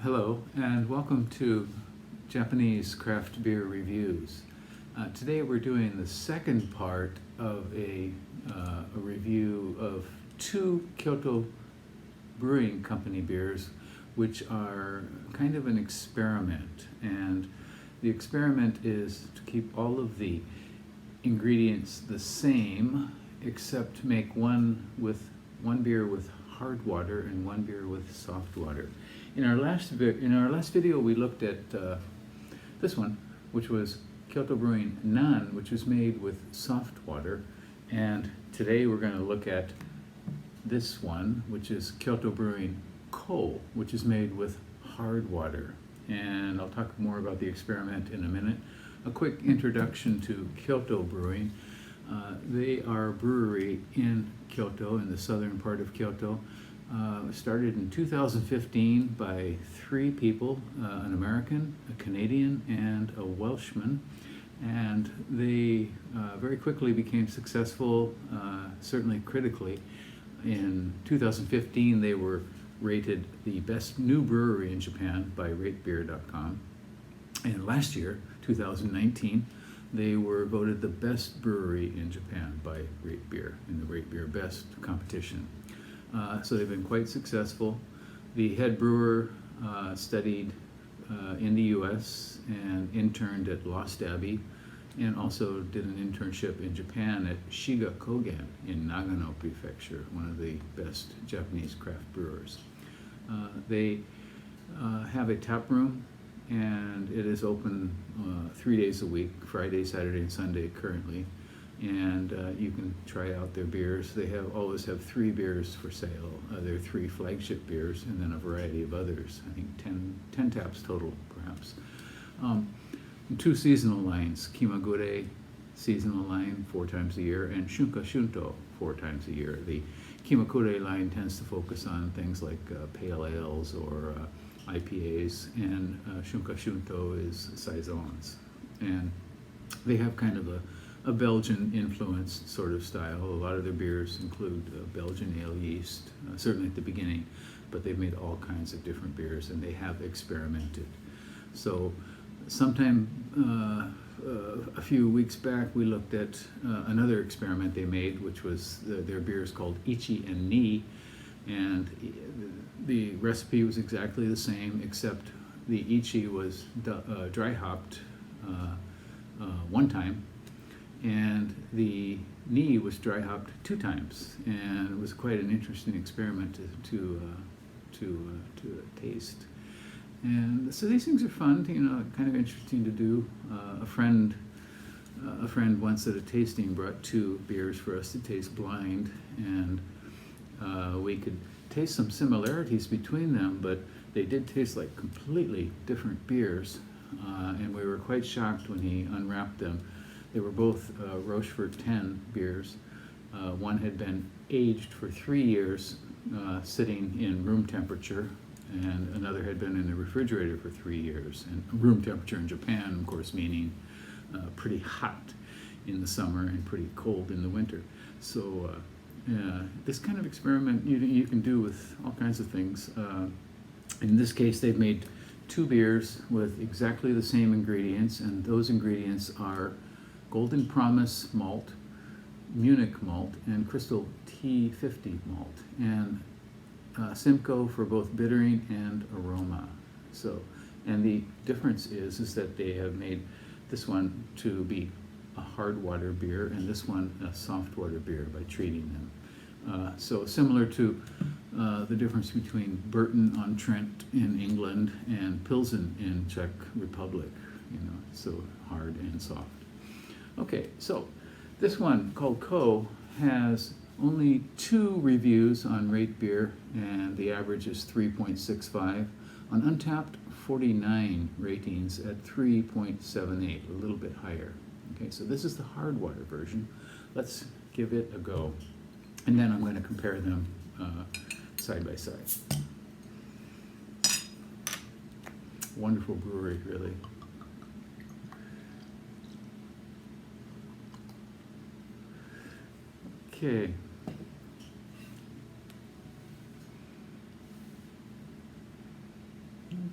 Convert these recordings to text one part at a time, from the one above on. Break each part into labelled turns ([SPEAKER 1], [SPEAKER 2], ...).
[SPEAKER 1] Hello, and welcome to Japanese craft beer reviews. Today we're doing the second part of a review of two Kyoto Brewing Company beers, which are kind of an experiment. And the experiment is to keep all of the ingredients the same, except make one beer with hard water and one beer with soft water. In our last video, we looked at this one, which was Kyoto Brewing Nan, which was made with soft water, and today we're going to look at this one, which is Kyoto Brewing Ko, which is made with hard water. And I'll talk more about the experiment in a minute. A quick introduction to Kyoto Brewing. They are a brewery in Kyoto, in the southern part of Kyoto. Started in 2015 by three people, an American, a Canadian, and a Welshman. And they very quickly became successful, certainly critically. In 2015, they were rated the best new brewery in Japan by RateBeer.com. And last year, 2019, they were voted the best brewery in Japan by RateBeer in the RateBeer Best competition. So they've been quite successful. The head brewer studied in the US and interned at Lost Abbey, and also did an internship in Japan at Shiga Kogen in Nagano Prefecture, one of the best Japanese craft brewers. They have a tap room, and it is open 3 days a week, Friday, Saturday, and Sunday currently. And you can try out their beers. They always have 3 beers for sale. Their 3 flagship beers, and then a variety of others. I think 10 taps total, perhaps. 2 seasonal lines: Kimagure seasonal line 4 times a year, and Shunka Shunto 4 times a year. The Kimagure line tends to focus on things like pale ales or IPAs, and Shunka Shunto is saisons. And they have kind of a Belgian-influenced sort of style. A lot of their beers include Belgian ale yeast, certainly at the beginning, but they've made all kinds of different beers, and they have experimented. So sometime a few weeks back, we looked at another experiment they made, which was their beers called Ichi and Ni, and the recipe was exactly the same, except the Ichi was dry hopped 1 time, and the Ni was dry hopped 2 times, and it was quite an interesting experiment to taste. And so these things are fun, kind of interesting to do. A friend once at a tasting brought 2 beers for us to taste blind, and we could taste some similarities between them, but they did taste like completely different beers, and we were quite shocked when he unwrapped them. They were both Rochefort 10 beers. One had been aged for 3 years, sitting in room temperature, and another had been in the refrigerator for 3 years. And room temperature in Japan, of course, meaning pretty hot in the summer and pretty cold in the winter. So this kind of experiment you can do with all kinds of things. In this case, they've made 2 beers with exactly the same ingredients, and those ingredients are Golden Promise malt, Munich malt, and Crystal T50 malt, and Simcoe for both bittering and aroma. So, and the difference is that they have made this one to be a hard water beer, and this one a soft water beer by treating them. So similar to the difference between Burton-on-Trent in England and Pilsen in Czech Republic, so hard and soft. Okay, so this one called Ko has only 2 reviews on RateBeer, and the average is 3.65. On Untapped, 49 ratings at 3.78, a little bit higher. Okay, so this is the hard water version. Let's give it a go, and then I'm going to compare them side by side. Wonderful brewery, really. Okay.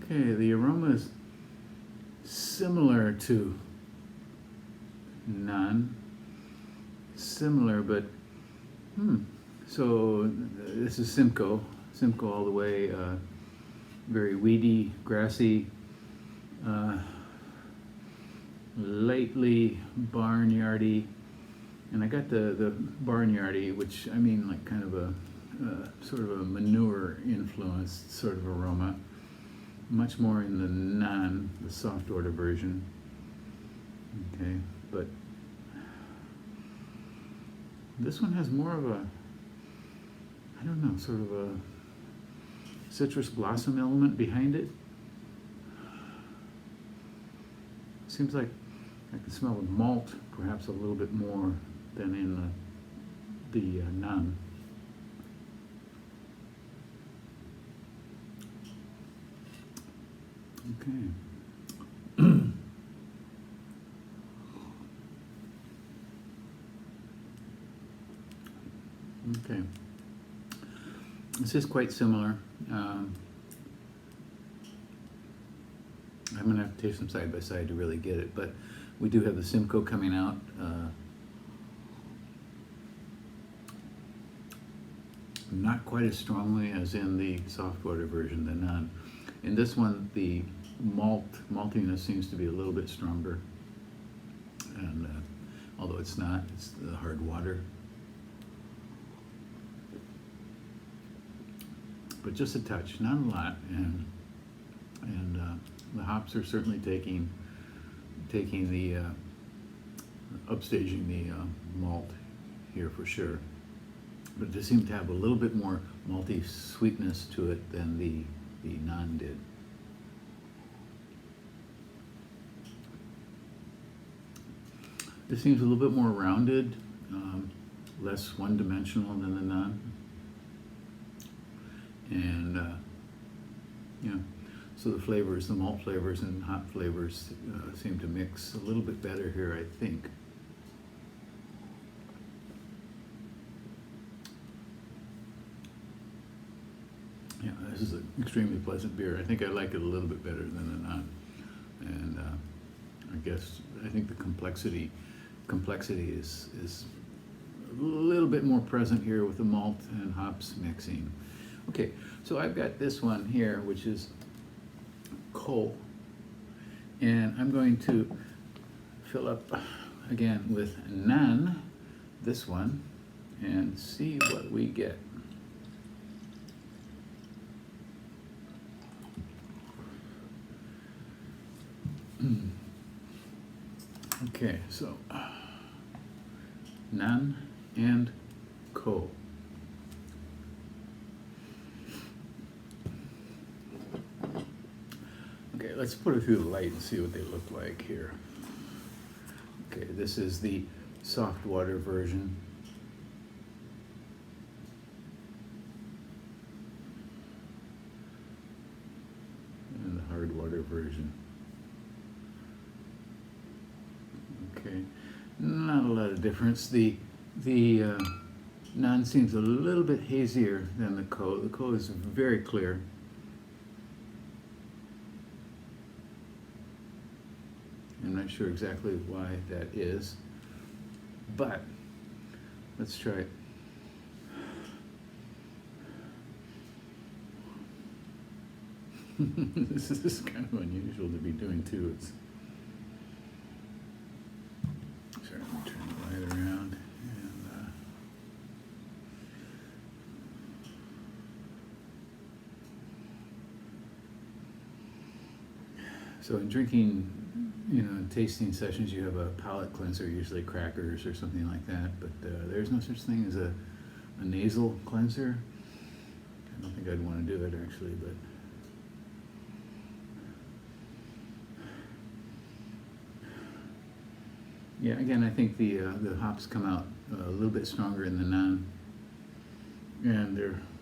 [SPEAKER 1] Okay, the aroma is similar to none. Similar, but so this is Simcoe all the way. Very weedy, grassy, lightly barnyardy, and I got the barnyardy, which I mean like kind of a sort of a manure influenced sort of aroma, much more in the non, the soft order version. Okay, but this one has more of a, I don't know, sort of a citrus blossom element behind it. Seems like I can smell the malt perhaps a little bit more than in the nun. Okay. Okay. This is quite similar. I'm going to have to taste them side by side to really get it, but we do have the Simcoe coming out. Not quite as strongly as in the soft water version, the nun. In this one, the maltiness seems to be a little bit stronger, and although it's not, it's the hard water. But just a touch, not a lot, and the hops are certainly taking the upstaging the malt here for sure. But it just seemed to have a little bit more malty sweetness to it than the non did. This seems a little bit more rounded, less one-dimensional than the non. And yeah, so the flavors, the malt flavors and hop flavors seem to mix a little bit better here, I think. Yeah, this is an extremely pleasant beer. I think I like it a little bit better than the non. And I think the complexity is a little bit more present here with the malt and hops mixing. Okay, so I've got this one here, which is coal, and I'm going to fill up again with nan, this one, and see what we get. Okay, so nan and coal. Okay, let's put it through the light and see what they look like here. Okay, this is the soft water version. And the hard water version. Okay, not a lot of difference. The non seems a little bit hazier than the co. The co is very clear. I'm not sure exactly why that is, but let's try it. This is kind of unusual to be doing too. It's sorry, let me turn the light around. So in drinking, tasting sessions, you have a palate cleanser, usually crackers or something like that, but there's no such thing as a nasal cleanser. I don't think I'd want to do it actually, but yeah, again, I think the hops come out a little bit stronger in the non, and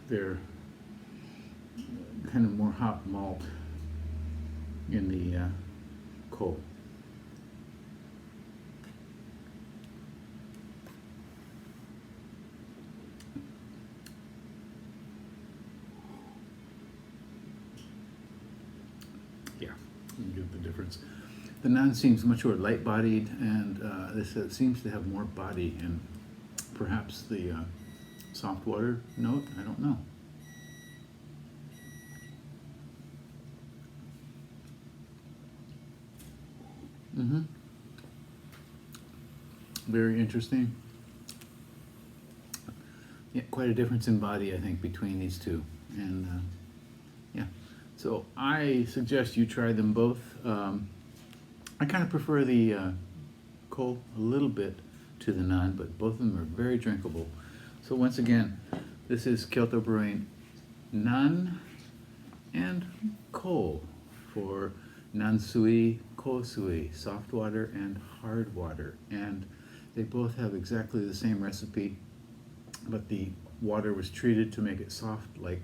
[SPEAKER 1] they're kind of more hop malt in the coal. at the difference. The nan seems much more light-bodied, and this seems to have more body, and perhaps the soft water note, I don't know. Very interesting. Yeah, quite a difference in body, I think, between these two. And yeah, so I suggest you try them both. I kind of prefer the coal a little bit to the nan, but both of them are very drinkable. So once again, this is Kyoto Brewing nan and coal for nansui, kosui, soft water and hard water. And they both have exactly the same recipe, but the water was treated to make it soft like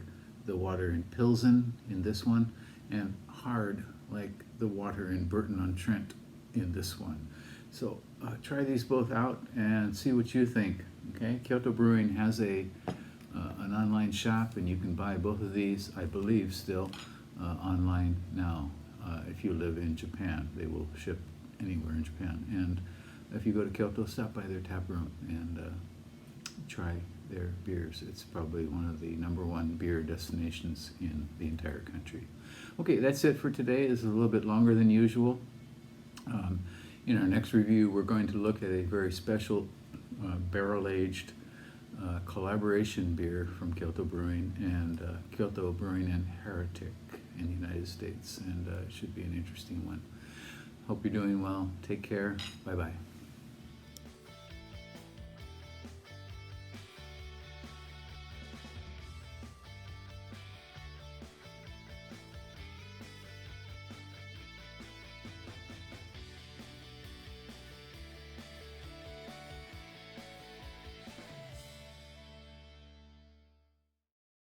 [SPEAKER 1] the water in Pilsen in this one, and hard like the water in Burton-on-Trent in this one. So try these both out and see what you think. Okay, Kyoto Brewing has an online shop, and you can buy both of these, I believe, still online now. If you live in Japan, they will ship anywhere in Japan. And if you go to Kyoto, stop by their tap room and try their beers. It's probably one of the #1 beer destinations in the entire country. Okay, that's it for today. This is a little bit longer than usual. In our next review, we're going to look at a very special barrel-aged collaboration beer from Kyoto Brewing and Kyoto Brewing and Heretic in the United States, and it should be an interesting one. Hope you're doing well. Take care. Bye-bye.